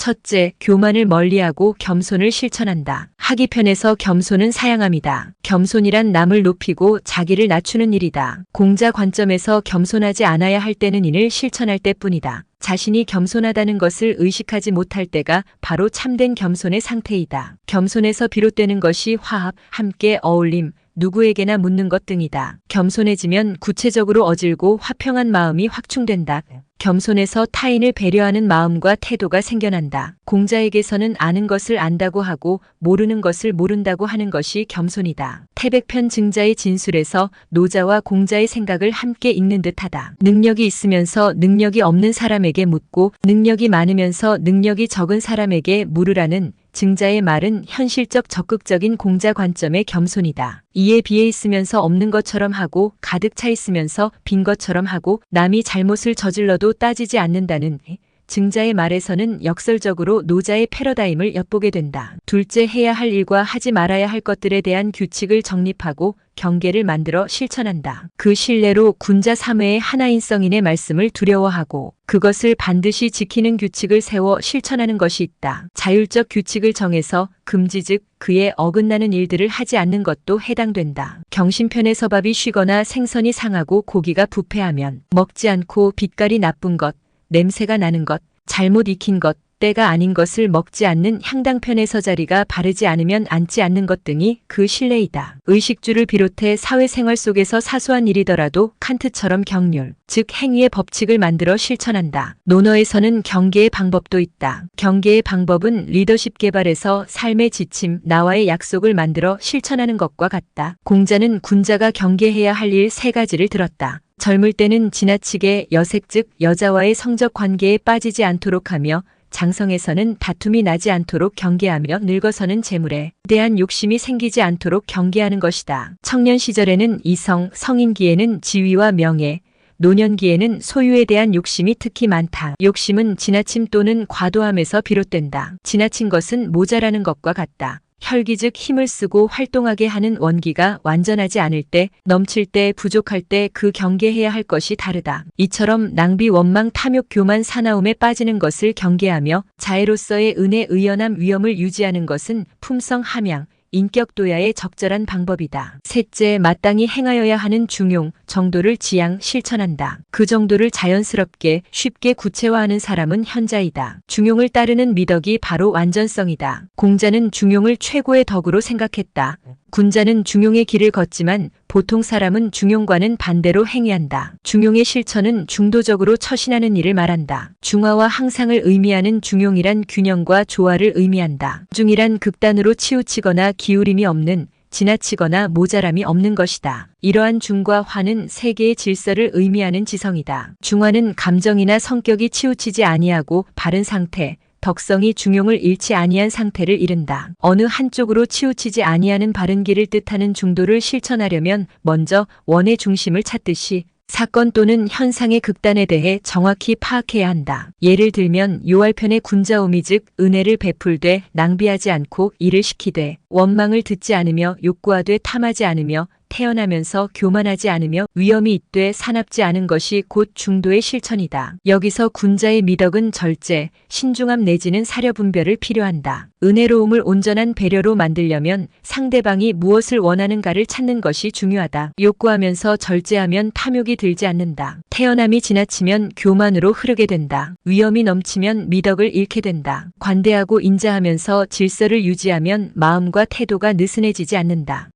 첫째, 교만을 멀리하고 겸손을 실천한다. 하기편에서 겸손은 사양함이다. 겸손이란 남을 높이고 자기를 낮추는 일이다. 공자 관점에서 겸손하지 않아야 할 때는 이를 실천할 때뿐이다. 자신이 겸손하다는 것을 의식하지 못할 때가 바로 참된 겸손의 상태이다. 겸손에서 비롯되는 것이 화합, 함께, 어울림, 누구에게나 묻는 것 등이다. 겸손해지면 구체적으로 어질고 화평한 마음이 확충된다. 겸손해서 타인을 배려하는 마음과 태도가 생겨난다. 공자에게서는 아는 것을 안다고 하고 모르는 것을 모른다고 하는 것이 겸손이다. 태백편 증자의 진술에서 노자와 공자의 생각을 함께 읽는 듯하다. 능력이 있으면서 능력이 없는 사람에게 묻고 능력이 많으면서 능력이 적은 사람에게 물으라는 증자의 말은 현실적 적극적인 공자 관점의 겸손이다. 이에 비해 있으면서 없는 것처럼 하고 가득 차 있으면서 빈 것처럼 하고 남이 잘못을 저질러도 따지지 않는다는 증자의 말에서는 역설적으로 노자의 패러다임을 엿보게 된다. 둘째, 해야 할 일과 하지 말아야 할 것들에 대한 규칙을 정립하고 경계를 만들어 실천한다. 그 신뢰로 군자 3회의 하나인 성인의 말씀을 두려워하고 그것을 반드시 지키는 규칙을 세워 실천하는 것이 있다. 자율적 규칙을 정해서 금지 즉 그에 어긋나는 일들을 하지 않는 것도 해당된다. 경신편에서 밥이 쉬거나 생선이 상하고 고기가 부패하면 먹지 않고 빛깔이 나쁜 것, 냄새가 나는 것, 잘못 익힌 것, 때가 아닌 것을 먹지 않는 향당편에서 자리가 바르지 않으면 앉지 않는 것 등이 그 신뢰이다. 의식주를 비롯해 사회생활 속에서 사소한 일이더라도 칸트처럼 경륜, 즉 행위의 법칙을 만들어 실천한다. 논어에서는 경계의 방법도 있다. 경계의 방법은 리더십 개발에서 삶의 지침, 나와의 약속을 만들어 실천하는 것과 같다. 공자는 군자가 경계해야 할 일 3가지를 들었다. 젊을 때는 지나치게 여색 즉 여자와의 성적 관계에 빠지지 않도록 하며 장성에서는 다툼이 나지 않도록 경계하며 늙어서는 재물에 대한 욕심이 생기지 않도록 경계하는 것이다. 청년 시절에는 이성, 성인기에는 지위와 명예, 노년기에는 소유에 대한 욕심이 특히 많다. 욕심은 지나침 또는 과도함에서 비롯된다. 지나친 것은 모자라는 것과 같다. 혈기 즉 힘을 쓰고 활동하게 하는 원기가 완전하지 않을 때, 넘칠 때, 부족할 때 그 경계해야 할 것이 다르다. 이처럼 낭비, 원망, 탐욕, 교만, 사나움에 빠지는 것을 경계하며 자애로서의 은혜, 의연함, 위엄을 유지하는 것은 품성, 함양, 인격 도야의 적절한 방법이다. 셋째, 마땅히 행하여야 하는 중용, 정도를 지양, 실천한다. 그 정도를 자연스럽게, 쉽게 구체화하는 사람은 현자이다. 중용을 따르는 미덕이 바로 완전성이다. 공자는 중용을 최고의 덕으로 생각했다. 군자는 중용의 길을 걷지만 보통 사람은 중용과는 반대로 행위한다. 중용의 실천은 중도적으로 처신하는 일을 말한다. 중화와 항상을 의미하는 중용이란 균형과 조화를 의미한다. 중이란 극단으로 치우치거나 기울임이 없는, 지나치거나 모자람이 없는 것이다. 이러한 중과 화는 세계의 질서를 의미하는 지성이다. 중화는 감정이나 성격이 치우치지 아니하고 바른 상태, 덕성이 중용을 잃지 아니한 상태를 이른다. 어느 한쪽으로 치우치지 아니하는 바른 길을 뜻하는 중도를 실천하려면 먼저 원의 중심을 찾듯이 사건 또는 현상의 극단에 대해 정확히 파악해야 한다. 예를 들면 요할편의 군자오미 즉 은혜를 베풀되 낭비하지 않고 일을 시키되 원망을 듣지 않으며 욕구하되 탐하지 않으며 태어나면서 교만하지 않으며 위엄이 있되 사납지 않은 것이 곧 중도의 실천이다. 여기서 군자의 미덕은 절제, 신중함 내지는 사려분별을 필요한다. 은혜로움을 온전한 배려로 만들려면 상대방이 무엇을 원하는가를 찾는 것이 중요하다. 욕구하면서 절제하면 탐욕이 들지 않는다. 태어남이 지나치면 교만으로 흐르게 된다. 위엄이 넘치면 미덕을 잃게 된다. 관대하고 인자하면서 질서를 유지하면 마음과 태도가 느슨해지지 않는다.